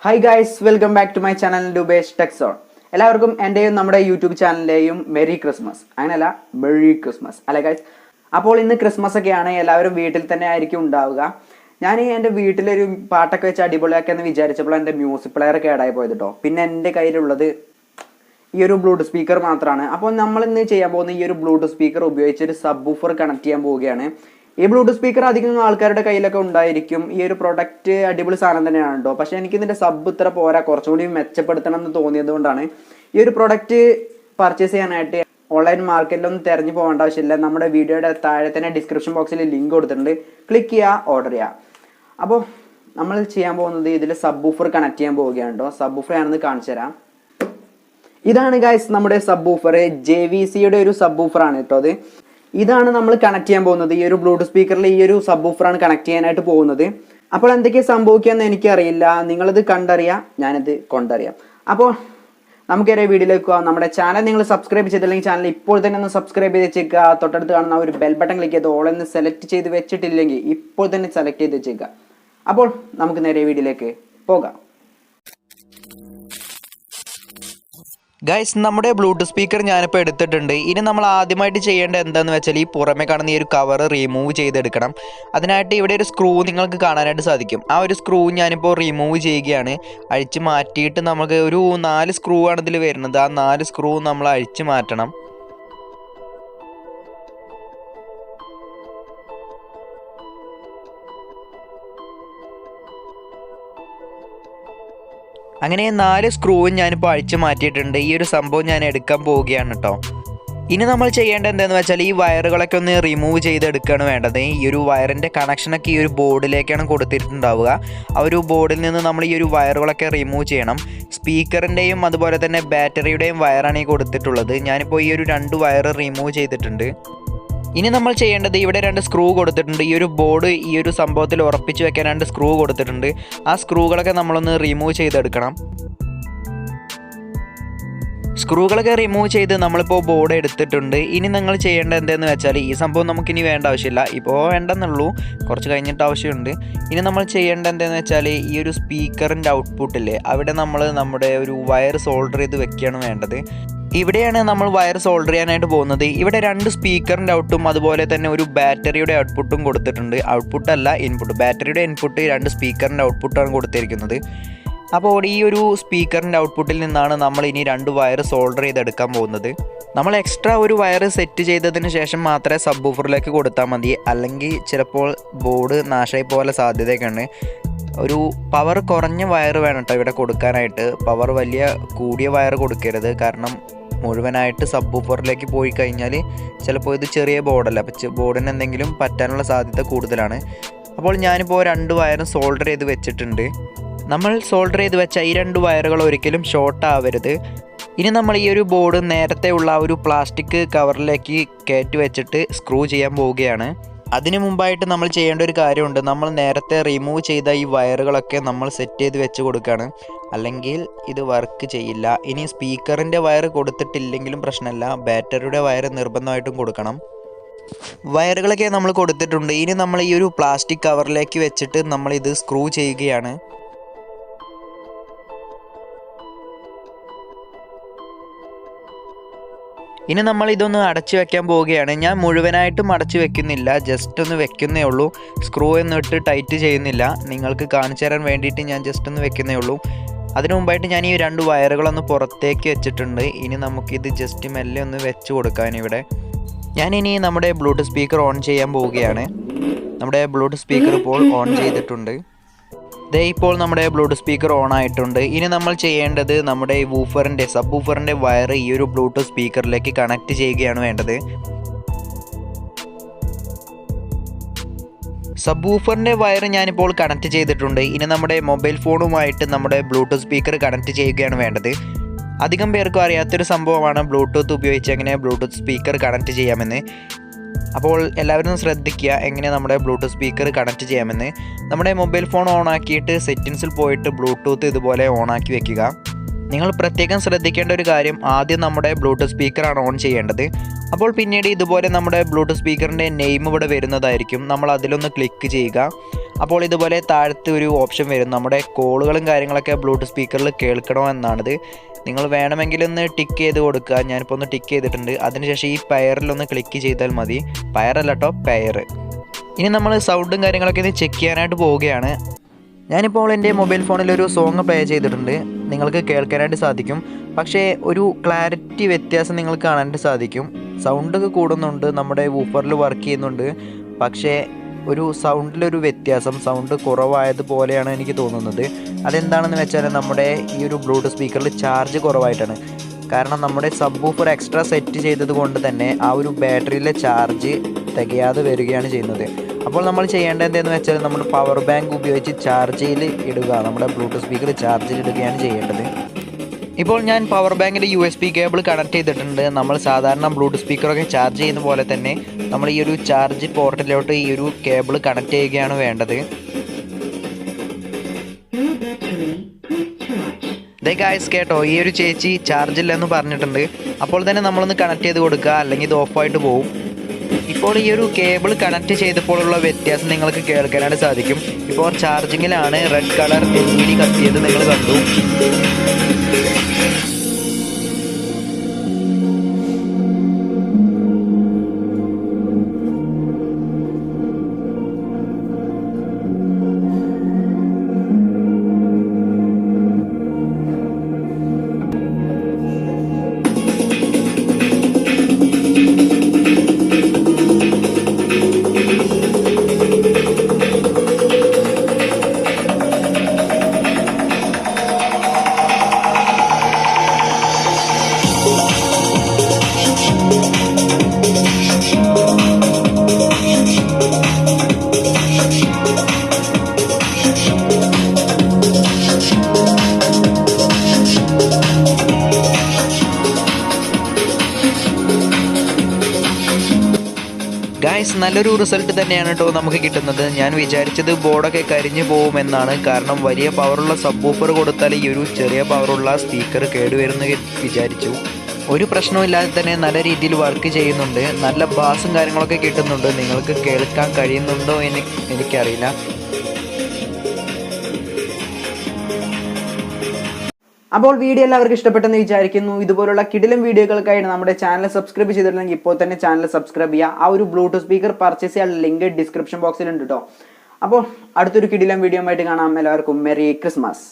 Hi guys, welcome back to my channel Roopesh Tech Zone. എല്ലാവർക്കും എൻ്റെയും നമ്മുടെ YouTube ചാനലിൻ്റെയും merry Christmas. അങ്ങനെയല്ല, merry Christmas അല്ലേ ഗൈസ്? അപ്പോൾ ഇന്ന് ക്രിസ്മസ് ഒക്കെയാണ്, എല്ലാവരും വീട്ടിൽ തന്നെ ആയിരിക്കും ഉണ്ടാവുക. ഞാൻ എൻ്റെ വീട്ടിലൊരു പാട്ടൊക്കെ വെച്ച് അടിപൊളിയാക്കിയെന്ന് വിചാരിച്ചപ്പോൾ എൻ്റെ മ്യൂസിക് പ്ലെയർ കേടായി പോയത് കേട്ടോ. പിന്നെ എൻ്റെ കയ്യിലുള്ളത് ഈ ഒരു ബ്ലൂടൂത്ത് സ്പീക്കർ മാത്രമാണ്. അപ്പോൾ നമ്മളിന്ന് ചെയ്യാൻ പോകുന്ന ഈ ഒരു ബ്ലൂടൂത്ത് സ്പീക്കർ ഉപയോഗിച്ചൊരു സബ് വൂഫർ കണക്ട് ചെയ്യാൻ പോവുകയാണ്. ഈ ബ്ലൂടൂത്ത് സ്പീക്കർ അധികം ആൾക്കാരുടെ കയ്യിലൊക്കെ ഉണ്ടായിരിക്കും. ഈ ഒരു പ്രൊഡക്റ്റ് അടിപൊളി സാധനം തന്നെയാണ് കേട്ടോ. പക്ഷേ എനിക്ക് ഇതിൻ്റെ സബ് ഇത്ര പോരാ, കുറച്ചുകൂടി മെച്ചപ്പെടുത്തണം എന്ന് തോന്നിയത് കൊണ്ടാണ് ഈ ഒരു പ്രൊഡക്റ്റ് പർച്ചേസ് ചെയ്യാനായിട്ട് ഓൺലൈൻ മാർക്കറ്റിലൊന്നും തിരഞ്ഞു പോകേണ്ട ആവശ്യമില്ല. നമ്മുടെ വീഡിയോയുടെ താഴെ തന്നെ ഡിസ്ക്രിപ്ഷൻ ബോക്സിൽ ലിങ്ക് കൊടുത്തിട്ടുണ്ട്, ക്ലിക്ക് ചെയ്യുക, ഓർഡർ ചെയ്യുക. അപ്പോൾ നമ്മൾ ചെയ്യാൻ പോകുന്നത് ഇതിൽ സബ് വൂഫർ കണക്ട് ചെയ്യാൻ പോവുകയാണ് കേട്ടോ. സബ് വൂഫർ ആണെന്ന് കാണിച്ചു തരാം. ഇതാണ് ഗൈസ് നമ്മുടെ സബ് വൂഫർ. JVCയുടെ ഒരു സബ് വൂഫറാണ് കേട്ടോ അത്. ഇതാണ് നമ്മൾ കണക്ട് ചെയ്യാൻ പോകുന്നത്. ഈ ഒരു ബ്ലൂടൂത്ത് സ്പീക്കറിൽ ഈ ഒരു സബ് വൂഫറാണ് കണക്ട് ചെയ്യാനായിട്ട് പോകുന്നത്. അപ്പോൾ എന്തൊക്കെയാണ് സംഭവിക്കുകയെന്ന് എനിക്കറിയില്ല, നിങ്ങളിത് കണ്ടറിയാം, ഞാനിത് കൊണ്ടറിയാം. അപ്പോൾ നമുക്കൊരു വീഡിയോയിലേക്ക് പോകാം. നമ്മുടെ ചാനൽ നിങ്ങൾ സബ്സ്ക്രൈബ് ചെയ്തില്ലെങ്കിൽ ചാനൽ ഇപ്പോൾ തന്നെ ഒന്ന് സബ്സ്ക്രൈബ് ചെയ്ത് വെച്ചേക്കുക. തൊട്ടടുത്ത് കാണുന്ന ഒരു ബെൽ ബട്ടൺ ക്ലിക്ക് ചെയ്ത് ഓൾ എന്ന് സെലക്ട് ചെയ്ത് വെച്ചിട്ടില്ലെങ്കിൽ ഇപ്പോൾ തന്നെ സെലക്ട് ചെയ്ത് വെച്ചേക്കുക. അപ്പോൾ നമുക്ക് നേരെ വീഡിയോയിലേക്ക് പോകാം. ഗൈസ്, നമ്മുടെ ബ്ലൂടൂത്ത് സ്പീക്കർ ഞാനിപ്പോൾ എടുത്തിട്ടുണ്ട്. ഇനി നമ്മൾ ആദ്യമായിട്ട് ചെയ്യേണ്ടത് എന്താണെന്ന് വെച്ചാൽ ഈ പുറമെ കാണുന്ന ഈ ഒരു കവർ റിമൂവ് ചെയ്തെടുക്കണം. അതിനായിട്ട് ഇവിടെ ഒരു സ്ക്രൂ നിങ്ങൾക്ക് കാണാനായിട്ട് സാധിക്കും. ആ ഒരു സ്ക്രൂ ഞാനിപ്പോൾ റിമൂവ് ചെയ്യുകയാണ്. അഴിച്ച് മാറ്റിയിട്ട് നമുക്ക് ഒരു 4 സ്ക്രൂ ആണ് ഇതിൽ വരുന്നത്. ആ 4 സ്ക്രൂ നമ്മൾ അഴിച്ച് മാറ്റണം. അങ്ങനെ 4 സ്ക്രൂവും ഞാനിപ്പോൾ അഴിച്ച് മാറ്റിയിട്ടുണ്ട്. ഈ ഒരു സംഭവം ഞാൻ എടുക്കാൻ പോവുകയാണ് കേട്ടോ. ഇനി നമ്മൾ ചെയ്യേണ്ടത് എന്താണെന്ന് വെച്ചാൽ ഈ വയറുകളൊക്കെ ഒന്ന് റിമൂവ് ചെയ്തെടുക്കുകയാണ് വേണ്ടത്. ഈ ഒരു വയറിൻ്റെ കണക്ഷനൊക്കെ ഈ ഒരു ബോർഡിലേക്കാണ് കൊടുത്തിട്ടുണ്ടാവുക. ആ ഒരു ബോർഡിൽ നിന്ന് നമ്മൾ ഈ ഒരു വയറുകളൊക്കെ റിമൂവ് ചെയ്യണം. സ്പീക്കറിൻ്റെയും അതുപോലെ തന്നെ ബാറ്ററിയുടെയും വയറാണ് ഈ കൊടുത്തിട്ടുള്ളത്. ഞാനിപ്പോൾ ഈ ഒരു 2 വയർ റിമൂവ് ചെയ്തിട്ടുണ്ട്. ഇനി നമ്മൾ ചെയ്യേണ്ടത് ഇവിടെ 2 സ്ക്രൂ കൊടുത്തിട്ടുണ്ട്. ഈ ഒരു ബോർഡ് ഈ ഒരു സംഭവത്തിൽ ഉറപ്പിച്ച് വെക്കാൻ 2 സ്ക്രൂ കൊടുത്തിട്ടുണ്ട്. ആ സ്ക്രൂകളൊക്കെ നമ്മളൊന്ന് റിമൂവ് ചെയ്തെടുക്കണം. സ്ക്രൂകളൊക്കെ റിമൂവ് ചെയ്ത് നമ്മളിപ്പോൾ ബോർഡ് എടുത്തിട്ടുണ്ട്. ഇനി നിങ്ങൾ ചെയ്യേണ്ടത് എന്താണെന്ന് വെച്ചാൽ ഈ സംഭവം നമുക്കിനി വേണ്ട ആവശ്യമില്ല, ഇപ്പോൾ വേണ്ടെന്നുള്ളൂ, കുറച്ച് കഴിഞ്ഞിട്ട് ആവശ്യമുണ്ട്. ഇനി നമ്മൾ ചെയ്യേണ്ടത് എന്താണെന്ന് വെച്ചാൽ ഈ ഒരു സ്പീക്കറിൻ്റെ ഔട്ട്പുട്ടില്ലേ, അവിടെ നമ്മൾ നമ്മുടെ ഒരു വയർ സോൾഡർ ചെയ്ത് വെക്കുകയാണ് വേണ്ടത്. ഇവിടെയാണ് നമ്മൾ വയർ സോൾഡർ ചെയ്യാനായിട്ട് പോകുന്നത്. ഇവിടെ 2 സ്പീക്കറിൻ്റെ ഔട്ടും അതുപോലെ തന്നെ ഒരു ബാറ്ററിയുടെ ഔട്ട്പുട്ടും കൊടുത്തിട്ടുണ്ട്. ഔട്ട്പുട്ടല്ല, ഇൻപുട്ട്. ബാറ്ററിയുടെ ഇൻപുട്ട് 2 സ്പീക്കറിൻ്റെ ഔട്ട്പുട്ടാണ് കൊടുത്തിരിക്കുന്നത്. അപ്പോൾ ഈ ഒരു സ്പീക്കറിൻ്റെ ഔട്ട്പുട്ടിൽ നിന്നാണ് നമ്മൾ ഇനി 2 വയർ സോൾഡർ ചെയ്തെടുക്കാൻ പോകുന്നത്. നമ്മൾ എക്സ്ട്രാ ഒരു വയർ സെറ്റ് ചെയ്തതിന് ശേഷം മാത്രമേ സബ് വൂഫറിലേക്ക് കൊടുത്താൽ മതി, അല്ലെങ്കിൽ ചിലപ്പോൾ ബോർഡ് നാശമായി പോലെ സാധ്യതയൊക്കെയുണ്ട്. ഒരു പവർ കുറഞ്ഞ വയർ വേണം കേട്ടോ ഇവിടെ കൊടുക്കാനായിട്ട്. പവർ വലിയ കൂടിയ വയർ കൊടുക്കരുത്, കാരണം മുഴുവനായിട്ട് സബ് വൂഫറിലേക്ക് പോയി കഴിഞ്ഞാൽ ചിലപ്പോൾ ഇത് ചെറിയ ബോർഡല്ല, അപ്പോൾ ബോർഡിന് എന്തെങ്കിലും പറ്റാനുള്ള സാധ്യത കൂടുതലാണ്. അപ്പോൾ ഞാനിപ്പോൾ 2 വയറും സോൾഡർ ചെയ്ത് വെച്ചിട്ടുണ്ട്. നമ്മൾ സോൾഡർ ചെയ്ത് വെച്ച ഈ 2 വയറുകൾ ഒരിക്കലും ഷോർട്ട് ആവരുത്. ഇനി നമ്മൾ ഈ ഒരു ബോർഡ് നേരത്തെ ഉള്ള ഒരു പ്ലാസ്റ്റിക് കവറിലേക്ക് കയറ്റി വെച്ചിട്ട് സ്ക്രൂ ചെയ്യാൻ പോവുകയാണ്. അതിനു മുമ്പായിട്ട് നമ്മൾ ചെയ്യേണ്ട ഒരു കാര്യമുണ്ട്. നമ്മൾ നേരത്തെ റിമൂവ് ചെയ്ത ഈ വയറുകളൊക്കെ നമ്മൾ സെറ്റ് ചെയ്ത് വെച്ച് കൊടുക്കുകയാണ്, അല്ലെങ്കിൽ ഇത് വർക്ക് ചെയ്യില്ല. ഇനി സ്പീക്കറിൻ്റെ വയർ കൊടുത്തിട്ടില്ലെങ്കിലും പ്രശ്നമില്ല, ബാറ്ററിയുടെ വയർ നിർബന്ധമായിട്ടും കൊടുക്കണം. വയറുകളൊക്കെ നമ്മൾ കൊടുത്തിട്ടുണ്ട്. ഇനി നമ്മൾ ഈ ഒരു പ്ലാസ്റ്റിക് കവറിലേക്ക് വെച്ചിട്ട് നമ്മളിത് സ്ക്രൂ ചെയ്യുകയാണ്. ഇനി നമ്മൾ ഇതൊന്ന് അടച്ചു വെക്കാൻ പോവുകയാണ്. ഞാൻ മുഴുവനായിട്ടും അടച്ചു വെക്കുന്നില്ല, ജസ്റ്റ് ഒന്ന് വെക്കുന്നേ ഉള്ളൂ. സ്ക്രൂ ഒന്നും ഇട്ട് ടൈറ്റ് ചെയ്യുന്നില്ല, നിങ്ങൾക്ക് കാണിച്ചു തരാൻ വേണ്ടിയിട്ട് ഞാൻ ജസ്റ്റ് ഒന്ന് വെക്കുന്നേ ഉള്ളൂ. അതിനു മുമ്പായിട്ട് ഞാൻ ഈ 2 വയറുകളൊന്ന് പുറത്തേക്ക് വെച്ചിട്ടുണ്ട്. ഇനി നമുക്കിത് ജസ്റ്റ് മെല്ലെ ഒന്ന് വെച്ച് കൊടുക്കാൻ. ഇവിടെ ഞാനിനി നമ്മുടെ ബ്ലൂടൂത്ത് സ്പീക്കർ ഓൺ ചെയ്യാൻ പോവുകയാണ്. നമ്മുടെ ബ്ലൂടൂത്ത് സ്പീക്കർ ഇപ്പോൾ ഓൺ ചെയ്തിട്ടുണ്ട്. ഇപ്പോൾ നമ്മുടെ ബ്ലൂടൂത്ത് സ്പീക്കർ ഓൺ ആയിട്ടുണ്ട്. ഇനി നമ്മൾ ചെയ്യേണ്ടത് നമ്മുടെ ഈ വൂഫറിൻ്റെ സബ് വൂഫറിൻ്റെ വയർ ഈ ഒരു ബ്ലൂടൂത്ത് സ്പീക്കറിലേക്ക് കണക്ട് ചെയ്യുകയാണ് വേണ്ടത്. സബ് വൂഫറിൻ്റെ വയർ ഞാനിപ്പോൾ കണക്ട് ചെയ്തിട്ടുണ്ട്. ഇനി നമ്മുടെ മൊബൈൽ ഫോണുമായിട്ട് നമ്മുടെ ബ്ലൂടൂത്ത് സ്പീക്കർ കണക്ട് ചെയ്യുകയാണ് വേണ്ടത്. അധികം പേർക്കും അറിയാത്തൊരു സംഭവമാണ് ബ്ലൂടൂത്ത് ഉപയോഗിച്ച് എങ്ങനെ ബ്ലൂടൂത്ത് സ്പീക്കർ കണക്ട് ചെയ്യാമെന്ന്. അപ്പോൾ എല്ലാവരും ശ്രദ്ധിക്കുക എങ്ങനെ നമ്മുടെ ബ്ലൂടൂത്ത് സ്പീക്കർ കണക്ട് ചെയ്യാമെന്ന്. നമ്മുടെ മൊബൈൽ ഫോൺ ഓൺ ആക്കിയിട്ട് സെറ്റിങ്സിൽ പോയിട്ട് ബ്ലൂടൂത്ത് ഇതുപോലെ ഓൺ ആക്കി വെക്കുക. നിങ്ങൾ പ്രത്യേകം ശ്രദ്ധിക്കേണ്ട ഒരു കാര്യം, ആദ്യം നമ്മുടെ ബ്ലൂടൂത്ത് സ്പീക്കറാണ് ഓൺ ചെയ്യേണ്ടത്. അപ്പോൾ പിന്നീട് ഇതുപോലെ നമ്മുടെ ബ്ലൂടൂത്ത് സ്പീക്കറിൻ്റെ നെയിം ഇവിടെ വരുന്നതായിരിക്കും. നമ്മൾ അതിലൊന്ന് ക്ലിക്ക് ചെയ്യുക. അപ്പോൾ ഇതുപോലെ താഴത്ത് ഒരു ഓപ്ഷൻ വരും, നമ്മുടെ കോളുകളും കാര്യങ്ങളൊക്കെ ബ്ലൂടൂത്ത് സ്പീക്കറിൽ കേൾക്കണോ എന്നാണിത്. നിങ്ങൾ വേണമെങ്കിൽ ഒന്ന് ടിക്ക് ചെയ്ത് കൊടുക്കുക. ഞാനിപ്പോൾ ഒന്ന് ടിക്ക് ചെയ്തിട്ടുണ്ട്. അതിനുശേഷം ഈ പെയറിലൊന്ന് ക്ലിക്ക് ചെയ്താൽ മതി. പെയറല്ല കേട്ടോ, പെയർ. ഇനി നമ്മൾ സൗണ്ടും കാര്യങ്ങളൊക്കെ ഇത് ചെക്ക് ചെയ്യാനായിട്ട് പോവുകയാണ്. ഞാനിപ്പോൾ എൻ്റെ മൊബൈൽ ഫോണിൽ ഒരു സോങ് പ്ലേ ചെയ്തിട്ടുണ്ട്. നിങ്ങൾക്ക് കേൾക്കാനായിട്ട് സാധിക്കും. പക്ഷേ ഒരു ക്ലാരിറ്റി വ്യത്യാസം നിങ്ങൾക്ക് കാണാനായിട്ട് സാധിക്കും. സൗണ്ടൊക്കെ കൂടുന്നുണ്ട്, നമ്മുടെ വൂഫറിൽ വർക്ക് ചെയ്യുന്നുണ്ട്. പക്ഷേ ഒരു സൗണ്ടിലൊരു വ്യത്യാസം, സൗണ്ട് കുറവായതുപോലെയാണ് എനിക്ക് തോന്നുന്നത്. അതെന്താണെന്ന് വെച്ചാൽ നമ്മുടെ ഈ ഒരു ബ്ലൂടൂത്ത് സ്പീക്കറിൽ ചാർജ് കുറവായിട്ടാണ്. കാരണം നമ്മുടെ സബ്വൂഫർ എക്സ്ട്രാ സെറ്റ് ചെയ്തത് കൊണ്ട് തന്നെ ആ ഒരു ബാറ്ററിയിലെ ചാർജ് തികയാതെ വരികയാണ് ചെയ്യുന്നത്. അപ്പോൾ നമ്മൾ ചെയ്യേണ്ടത് എന്തെന്ന് വെച്ചാൽ നമ്മൾ പവർ ബാങ്ക് ഉപയോഗിച്ച് ചാർജിൽ ഇടുക, നമ്മുടെ ബ്ലൂടൂത്ത് സ്പീക്കർ ചാർജിൽ ഇടുകയാണ് ചെയ്യേണ്ടത്. ഇപ്പോൾ ഞാൻ പവർ ബാങ്കിൻ്റെ USB കേബിൾ കണക്ട് ചെയ്തിട്ടുണ്ട്. നമ്മൾ സാധാരണ ബ്ലൂടൂത്ത് സ്പീക്കറൊക്കെ ചാർജ് ചെയ്യുന്ന പോലെ തന്നെ നമ്മൾ ഈ ഒരു ചാർജ് പോർട്ടിലോട്ട് ഈ ഒരു കേബിൾ കണക്ട് ചെയ്യുകയാണ് വേണ്ടത്. ഗായ്സ് കേട്ടോ, ഈ ഒരു ചേച്ചി ചാർജില്ലെന്ന് പറഞ്ഞിട്ടുണ്ട്. അപ്പോൾ തന്നെ നമ്മളൊന്ന് കണക്ട് ചെയ്ത് കൊടുക്കുക, അല്ലെങ്കിൽ ഇത് ഓഫായിട്ട് പോകും. ഇപ്പോൾ ഈ ഒരു കേബിൾ കണക്ട് ചെയ്തപ്പോഴുള്ള വ്യത്യാസം നിങ്ങൾക്ക് കേൾക്കാനായിട്ട് സാധിക്കും. ഇപ്പോൾ ചാർജിങ്ങിലാണ് റെഡ് കളർ LED കത്തിയത് നിങ്ങൾ കണ്ടു. ഗായ്സ്, നല്ലൊരു റിസൾട്ട് തന്നെയാണ് കേട്ടോ നമുക്ക് കിട്ടുന്നത്. ഞാൻ വിചാരിച്ചത് ബോർഡൊക്കെ കരിഞ്ഞു പോകുമെന്നാണ്. കാരണം വലിയ പവറുള്ള സബ്വൂഫർ കൊടുത്താൽ ഈ ഒരു ചെറിയ പവറുള്ള സ്പീക്കർ കേടുവരുമെന്ന് വിചാരിച്ചു. ഒരു പ്രശ്നമില്ലാതെ തന്നെ നല്ല രീതിയിൽ വർക്ക് ചെയ്യുന്നുണ്ട്. നല്ല ബാസും കാര്യങ്ങളൊക്കെ കിട്ടുന്നുണ്ട്. നിങ്ങൾക്ക് കേൾക്കാൻ കഴിയുന്നുണ്ടോ എന്ന് എനിക്കറിയില്ല. അപ്പോൾ വീഡിയോ എല്ലാവർക്കും ഇഷ്ടപ്പെട്ടെന്ന് വിചാരിക്കുന്നു. ഇതുപോലുള്ള കിടിലം വീഡിയോകൾക്കായിട്ട് നമ്മുടെ ചാനൽ സബ്സ്ക്രൈബ് ചെയ്തിട്ടുണ്ടെങ്കിൽ ഇപ്പോൾ തന്നെ ചാനൽ സബ്സ്ക്രൈബ് ചെയ്യുക. ആ ഒരു ബ്ലൂടൂത്ത് സ്പീക്കർ പർച്ചേസ് ചെയ്യാൻ ലിങ്ക് ഡിസ്ക്രിപ്ഷൻ ബോക്സിലുണ്ട് കേട്ടോ. അപ്പോൾ അടുത്തൊരു കിടിലം വീഡിയോ ആയിട്ട് കാണാം. എല്ലാവർക്കും മെറി ക്രിസ്മസ്.